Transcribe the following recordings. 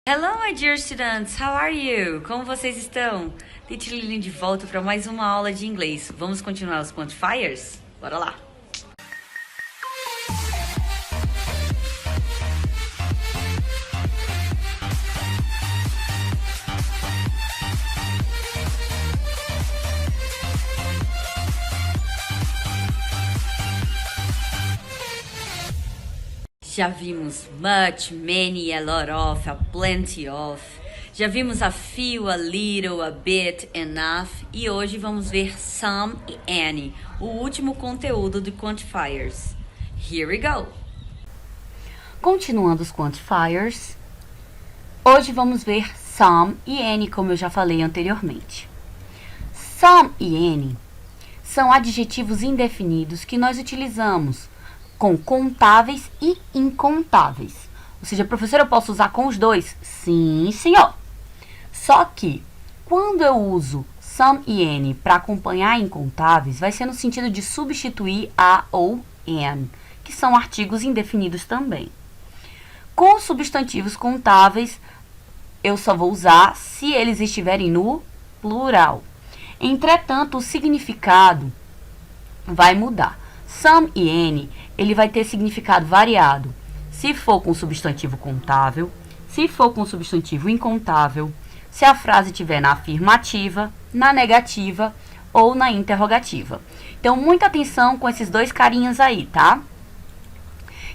Hello, my dear students. How are you? Como vocês estão? Teacher Lilian de volta para mais uma aula de inglês. Vamos continuar os quantifiers? Bora lá! Já vimos much, many, a lot of, a plenty of. Já vimos a few, a little, a bit, enough. E hoje vamos ver some e any, o último conteúdo de quantifiers. Here we go! Continuando os quantifiers, hoje vamos ver some e any, como eu já falei anteriormente. Some e any são adjetivos indefinidos que nós utilizamos com contáveis e incontáveis. Ou seja, professor, eu posso usar com os dois? Sim, senhor. Só que, quando eu uso some e any para acompanhar incontáveis, vai ser no sentido de substituir a ou an, que são artigos indefinidos também. Com substantivos contáveis, eu só vou usar se eles estiverem no plural. Entretanto, o significado vai mudar. Some e any, ele vai ter significado variado. Se for com substantivo contável, se for com substantivo incontável, se a frase estiver na afirmativa, na negativa ou na interrogativa. Então, muita atenção com esses dois carinhas aí, tá?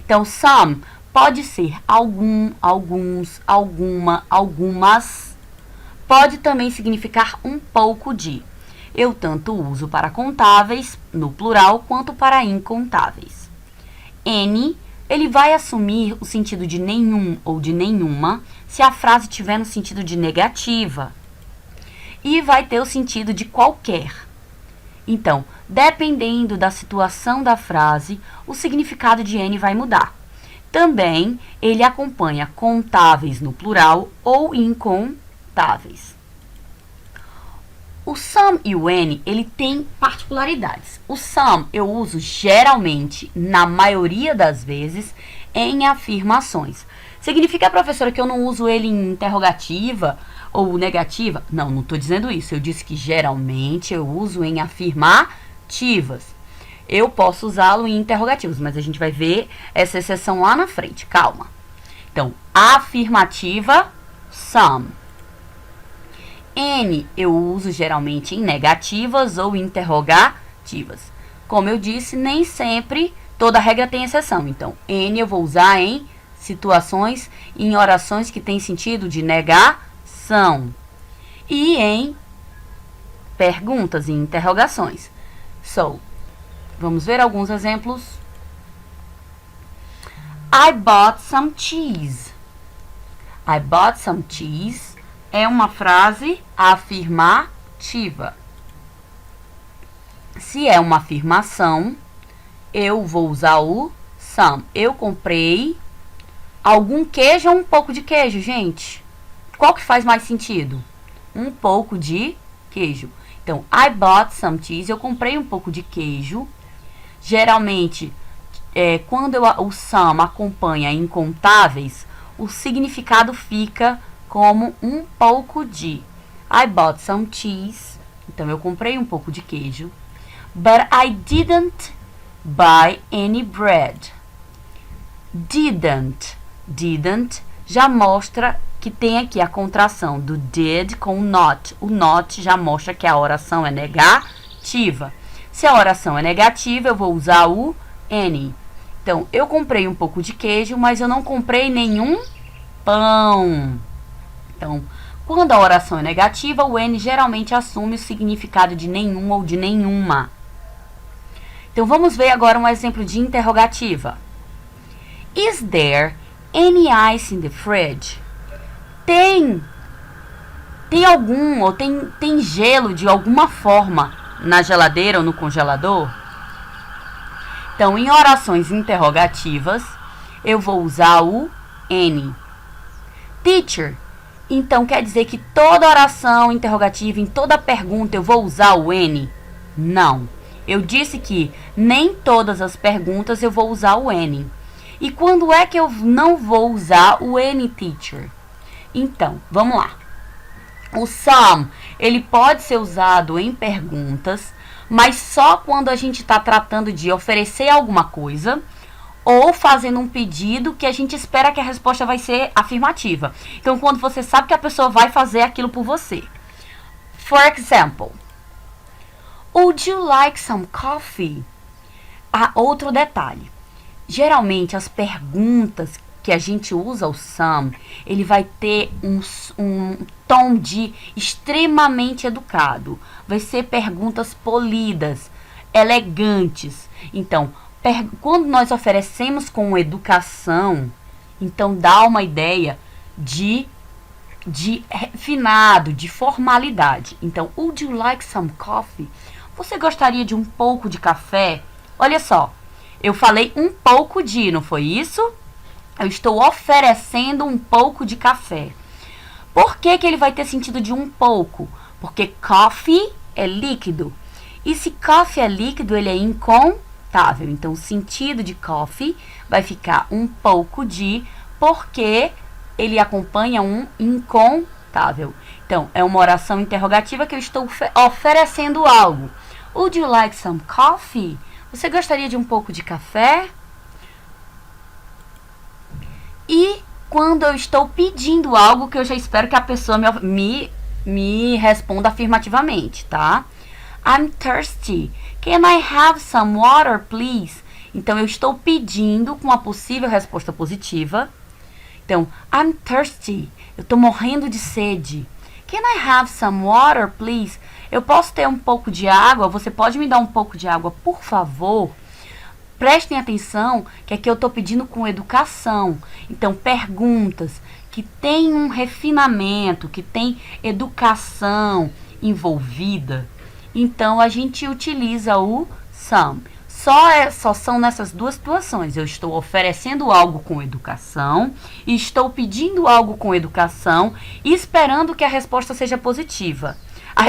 Então, some pode ser algum, alguns, alguma, algumas. Pode também significar um pouco de. Eu tanto uso para contáveis, no plural, quanto para incontáveis. Any, ele vai assumir o sentido de nenhum ou de nenhuma, se a frase tiver no sentido de negativa. E vai ter o sentido de qualquer. Então, dependendo da situação da frase, o significado de any vai mudar. Também, ele acompanha contáveis no plural ou incontáveis. O some e o any, ele tem particularidades. O some eu uso geralmente, na maioria das vezes, em afirmações. Significa, professora, que eu não uso ele em interrogativa ou negativa? Não, não estou dizendo isso. Eu disse que geralmente eu uso em afirmativas. Eu posso usá-lo em interrogativos, mas a gente vai ver essa exceção lá na frente. Calma. Então, afirmativa, some. Any eu uso geralmente em negativas ou interrogativas. Como eu disse, nem sempre toda regra tem exceção. Então, any eu vou usar em situações, em orações que têm sentido de negação. E em perguntas e interrogações. So, vamos ver alguns exemplos. I bought some cheese. I bought some cheese é uma frase afirmativa. Se é uma afirmação, eu vou usar o some. Eu comprei algum queijo ou um pouco de queijo, gente? Qual que faz mais sentido? Um pouco de queijo. Então, I bought some cheese. Eu comprei um pouco de queijo. Geralmente, quando o some acompanha incontáveis, o significado fica como um pouco de. I bought some cheese. Então, eu comprei um pouco de queijo. But I didn't buy any bread. Didn't. Didn't já mostra que tem aqui a contração do did com o not. O not já mostra que a oração é negativa. Se a oração é negativa, eu vou usar o any. Então, eu comprei um pouco de queijo, mas eu não comprei nenhum pão. Então, quando a oração é negativa, o any geralmente assume o significado de nenhum ou de nenhuma. Então, vamos ver agora um exemplo de interrogativa. Is there any ice in the fridge? Tem algum ou tem gelo de alguma forma na geladeira ou no congelador? Então, em orações interrogativas, eu vou usar o any. Teacher, então quer dizer que toda oração interrogativa, em toda pergunta, eu vou usar o any? Não. Eu disse que nem todas as perguntas eu vou usar o any. E quando é que eu não vou usar o any, teacher? Então, vamos lá. O some, ele pode ser usado em perguntas, mas só quando a gente está tratando de oferecer alguma coisa ou fazendo um pedido que a gente espera que a resposta vai ser afirmativa. Então, quando você sabe que a pessoa vai fazer aquilo por você. For example, would you like some coffee? Outro detalhe. Geralmente, as perguntas que a gente usa o some, ele vai ter um tom de extremamente educado. Vai ser perguntas polidas, elegantes. Então, quando nós oferecemos com educação, então dá uma ideia de refinado, de formalidade. Então, would you like some coffee? Você gostaria de um pouco de café? Olha só, eu falei um pouco de, não foi isso? Eu estou oferecendo um pouco de café. Por que ele vai ter sentido de um pouco? Porque coffee é líquido. E se coffee é líquido, ele é incontável. Então, o sentido de coffee vai ficar um pouco de, porque ele acompanha um incontável. Então, é uma oração interrogativa que eu estou oferecendo algo. Would you like some coffee? Você gostaria de um pouco de café? E quando eu estou pedindo algo que eu já espero que a pessoa me responda afirmativamente, tá? I'm thirsty. Can I have some water, please? Então, eu estou pedindo com a possível resposta positiva. Então, I'm thirsty. Eu estou morrendo de sede. Can I have some water, please? Eu posso ter um pouco de água? Você pode me dar um pouco de água, por favor? Prestem atenção que aqui eu estou pedindo com educação. Então, perguntas que tem um refinamento, que tem educação envolvida. Então, a gente utiliza o some. Só são nessas duas situações. Eu estou oferecendo algo com educação e estou pedindo algo com educação e esperando que a resposta seja positiva. A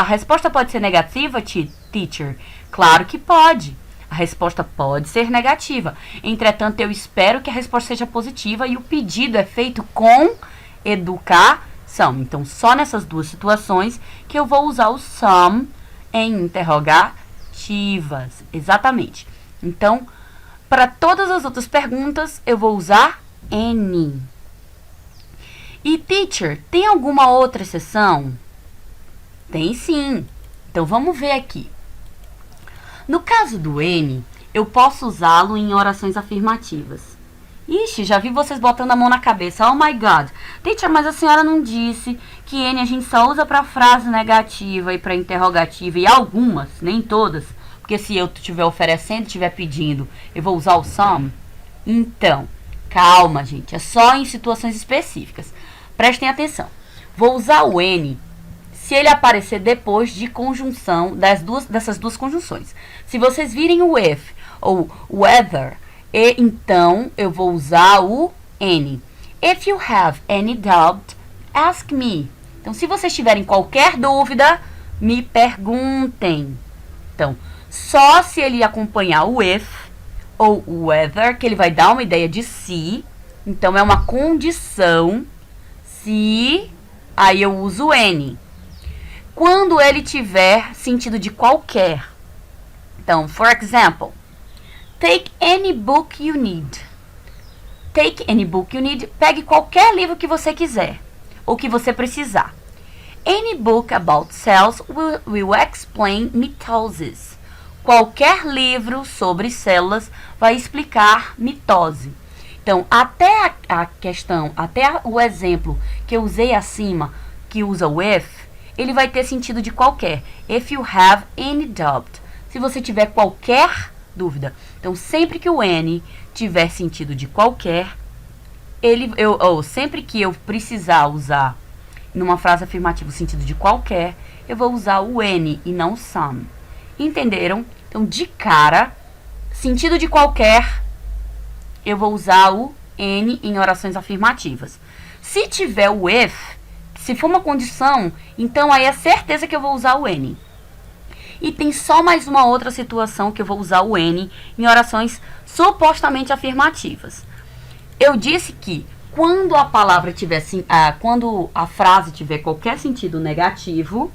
resposta pode ser negativa, teacher? Claro que pode. A resposta pode ser negativa. Entretanto, eu espero que a resposta seja positiva e o pedido é feito com educação. Então, só nessas duas situações que eu vou usar o some em interrogativas. Exatamente. Então, para todas as outras perguntas, eu vou usar any. E, teacher, tem alguma outra exceção? Tem sim. Então, vamos ver aqui. No caso do N, eu posso usá-lo em orações afirmativas. Ixi, já vi vocês botando a mão na cabeça. Oh my God. Teacher, mas a senhora não disse que N a gente só usa para frase negativa e para interrogativa. E algumas, nem todas. Porque se eu estiver oferecendo, estiver pedindo, eu vou usar o some? Então, calma, gente. É só em situações específicas. Prestem atenção. Vou usar o N se ele aparecer depois de conjunção dessas duas conjunções. Se vocês virem o if ou whether, então eu vou usar o any. If you have any doubt, ask me. Então, se vocês tiverem qualquer dúvida, me perguntem. Então, só se ele acompanhar o if ou o whether, que ele vai dar uma ideia de se. Então, é uma condição. Se, aí eu uso any. Quando ele tiver sentido de qualquer. Então, for example, take any book you need. Take any book you need. Pegue qualquer livro que você quiser ou que você precisar. Any book about cells will explain mitosis. Qualquer livro sobre células vai explicar mitose. Então, até a questão, até o exemplo que eu usei acima, que usa o if, ele vai ter sentido de qualquer. If you have any doubt. Se você tiver qualquer dúvida. Então, sempre que o any tiver sentido de qualquer, sempre que eu precisar usar numa frase afirmativa o sentido de qualquer, eu vou usar o any e não some. Entenderam? Então, de cara, sentido de qualquer, eu vou usar o any em orações afirmativas. Se tiver o if, se for uma condição, então aí é certeza que eu vou usar o any. E tem só mais uma outra situação que eu vou usar o any em orações supostamente afirmativas. Eu disse que quando a palavra tiver quando a frase tiver qualquer sentido negativo,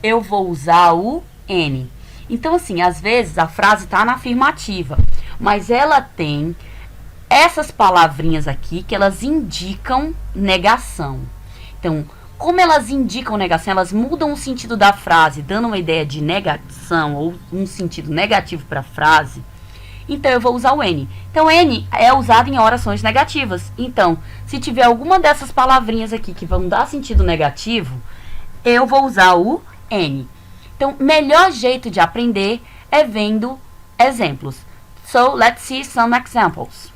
eu vou usar o N. Então, assim, às vezes a frase está na afirmativa, mas ela tem essas palavrinhas aqui que elas indicam negação. Então, como elas indicam negação, elas mudam o sentido da frase, dando uma ideia de negação ou um sentido negativo para a frase. Então, eu vou usar o N. Então, N é usado em orações negativas. Então, se tiver alguma dessas palavrinhas aqui que vão dar sentido negativo, eu vou usar o N. Então, melhor jeito de aprender é vendo exemplos. So, let's see some examples.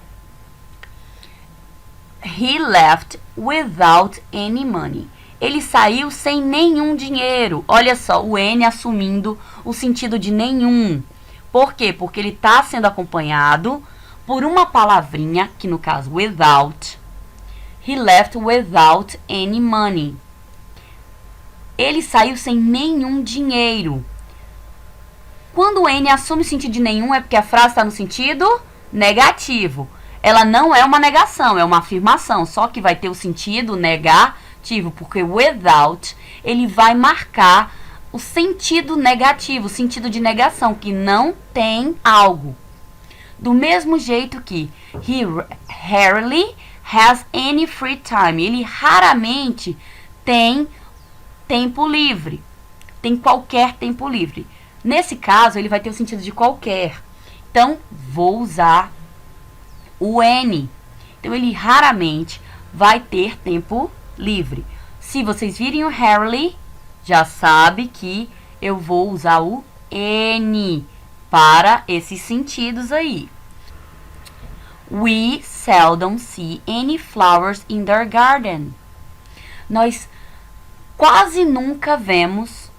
He left without any money. Ele saiu sem nenhum dinheiro. Olha só, o N assumindo o sentido de nenhum. Por quê? Porque ele está sendo acompanhado por uma palavrinha, que no caso, without. He left without any money. Ele saiu sem nenhum dinheiro. Quando o N assume o sentido de nenhum, é porque a frase está no sentido negativo. Ela não é uma negação, é uma afirmação, só que vai ter o sentido negativo, porque without, ele vai marcar o sentido negativo, o sentido de negação, que não tem algo. Do mesmo jeito que he rarely has any free time. Ele raramente tem tempo livre. Tem qualquer tempo livre. Nesse caso, ele vai ter o sentido de qualquer. Então, vou usar o N. Então, ele raramente vai ter tempo livre. Se vocês virem o rarely, já sabe que eu vou usar o N para esses sentidos aí. We seldom see any flowers in their garden. Nós quase nunca vemos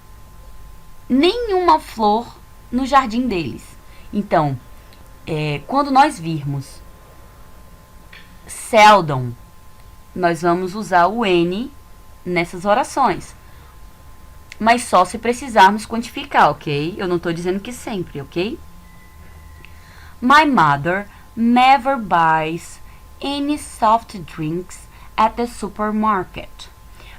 nenhuma flor no jardim deles. Então, quando nós virmos seldom, nós vamos usar o N nessas orações. Mas só se precisarmos quantificar, ok? Eu não estou dizendo que sempre, ok? My mother never buys any soft drinks at the supermarket.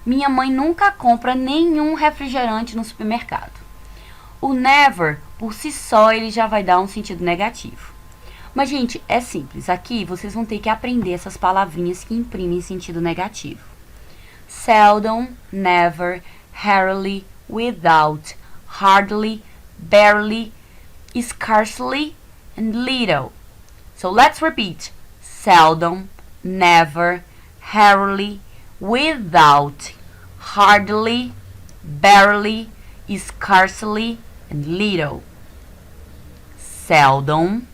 Minha mãe nunca compra nenhum refrigerante no supermercado. O never, por si só, ele já vai dar um sentido negativo. Mas, gente, é simples. Aqui vocês vão ter que aprender essas palavrinhas que imprimem sentido negativo. Seldom, never, rarely, without, hardly, barely, scarcely, and little. So let's repeat. Seldom, never, rarely, without, hardly, barely, scarcely, and little. Seldom,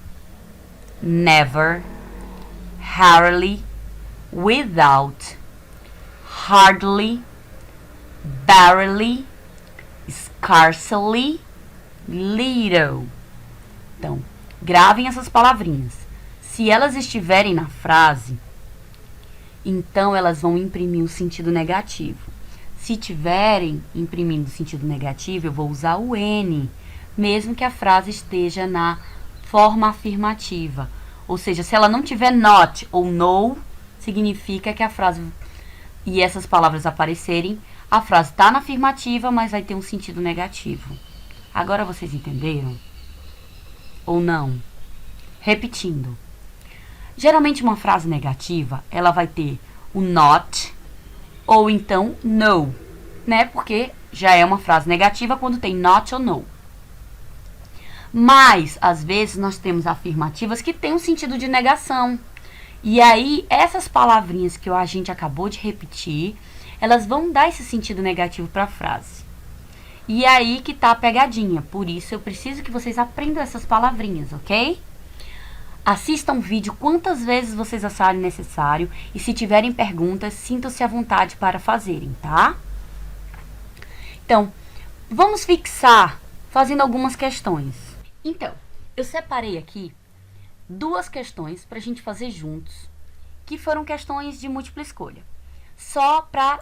never, rarely, without, hardly, barely, scarcely, little. Então, gravem essas palavrinhas. Se elas estiverem na frase, então elas vão imprimir o sentido negativo. Se tiverem imprimindo o sentido negativo, eu vou usar o N, mesmo que a frase esteja na forma afirmativa. Ou seja, se ela não tiver not ou no, significa que a frase e essas palavras aparecerem, a frase está na afirmativa, mas vai ter um sentido negativo. Agora vocês entenderam? Ou não? Repetindo. Geralmente uma frase negativa, ela vai ter o not ou então no, né? Porque já é uma frase negativa quando tem not ou no. Mas, às vezes, nós temos afirmativas que têm um sentido de negação. E aí, essas palavrinhas que a gente acabou de repetir, elas vão dar esse sentido negativo para a frase. E aí que tá a pegadinha. Por isso, eu preciso que vocês aprendam essas palavrinhas, ok? Assistam o vídeo quantas vezes vocês acharem necessário. E se tiverem perguntas, sintam-se à vontade para fazerem, tá? Então, vamos fixar fazendo algumas questões. Então, eu separei aqui duas questões para a gente fazer juntos, que foram questões de múltipla escolha. Só para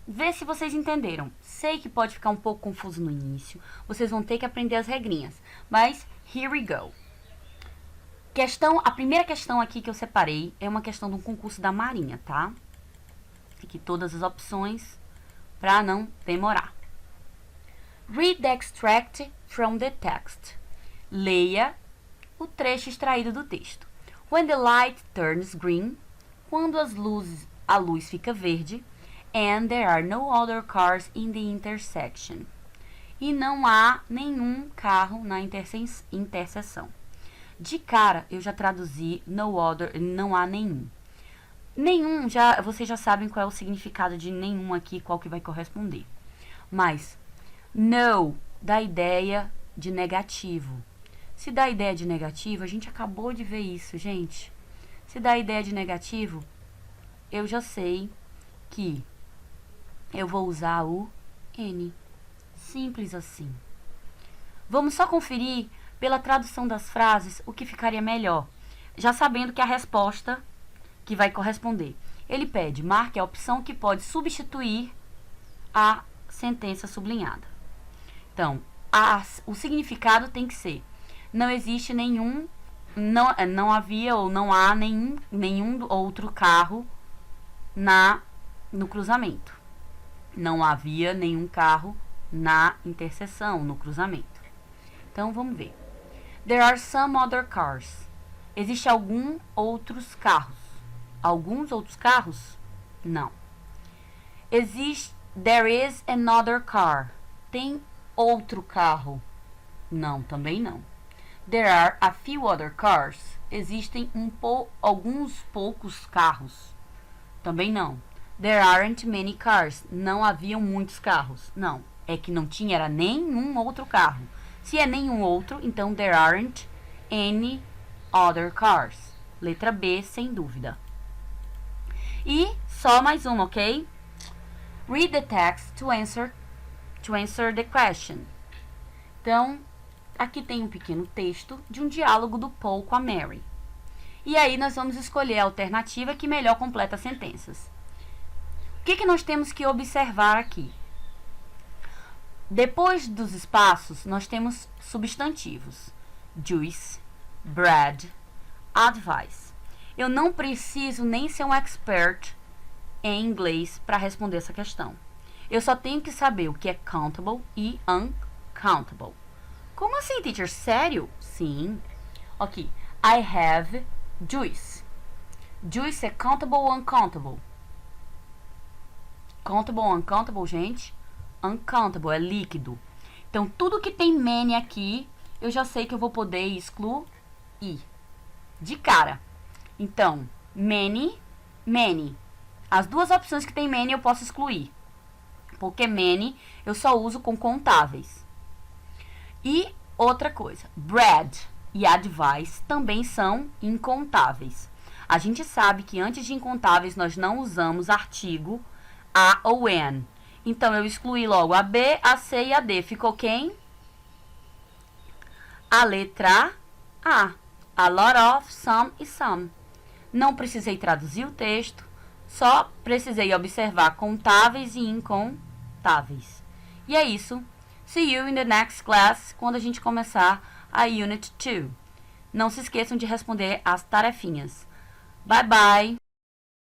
ver se vocês entenderam. Sei que pode ficar um pouco confuso no início, vocês vão ter que aprender as regrinhas, mas here we go. A primeira questão aqui que eu separei é uma questão de um concurso da Marinha, tá? Aqui todas as opções para não demorar. Read the extract from the text. Leia o trecho extraído do texto. When the light turns green, quando a luz fica verde, and there are no other cars in the intersection. E não há nenhum carro na interseção. De cara, eu já traduzi no other, não há nenhum. Nenhum, vocês já sabem qual é o significado de nenhum aqui, qual que vai corresponder. Mas, no dá ideia de negativo. Se dá ideia de negativo, a gente acabou de ver isso, gente. Se dá ideia de negativo, eu já sei que eu vou usar o N. Simples assim. Vamos só conferir, pela tradução das frases, o que ficaria melhor. Já sabendo que a resposta que vai corresponder. Ele pede, marque a opção que pode substituir a sentença sublinhada. Então, o significado tem que ser: não existe nenhum, não havia ou não há nenhum outro carro no cruzamento. Não havia nenhum carro na interseção, no cruzamento. Então, vamos ver. There are some other cars. Existe alguns outros carros. Alguns outros carros? Não. There is another car. Tem outro carro? Não, também não. There are a few other cars. Existem alguns poucos carros? Também não. There aren't many cars. Não haviam muitos carros. Não, é que não tinha era nenhum outro carro. Se é nenhum outro, então there aren't any other cars. Letra B, sem dúvida. E só mais uma, ok? Read the text to answer the question. Então, aqui tem um pequeno texto de um diálogo do Paul com a Mary. E aí nós vamos escolher a alternativa que melhor completa as sentenças. O que nós temos que observar aqui? Depois dos espaços, nós temos substantivos. Juice, bread, advice. Eu não preciso nem ser um expert em inglês para responder essa questão. Eu só tenho que saber o que é countable e uncountable. Como assim, teacher? Sério? Sim. Ok. I have juice. Juice é countable ou uncountable? Countable ou uncountable, gente? Uncountable é líquido. Então, tudo que tem many aqui, eu já sei que eu vou poder excluir de cara. Então, many. As duas opções que tem many eu posso excluir. Porque many eu só uso com contáveis. E outra coisa, bread e advice também são incontáveis. A gente sabe que antes de incontáveis nós não usamos artigo a ou an. Então, eu excluí logo a B, a C e a D. Ficou quem? A letra A. A lot of, some e some. Não precisei traduzir o texto, só precisei observar contáveis e incontáveis. E é isso. See you in the next class, quando a gente começar a Unit 2. Não se esqueçam de responder as tarefinhas. Bye, bye!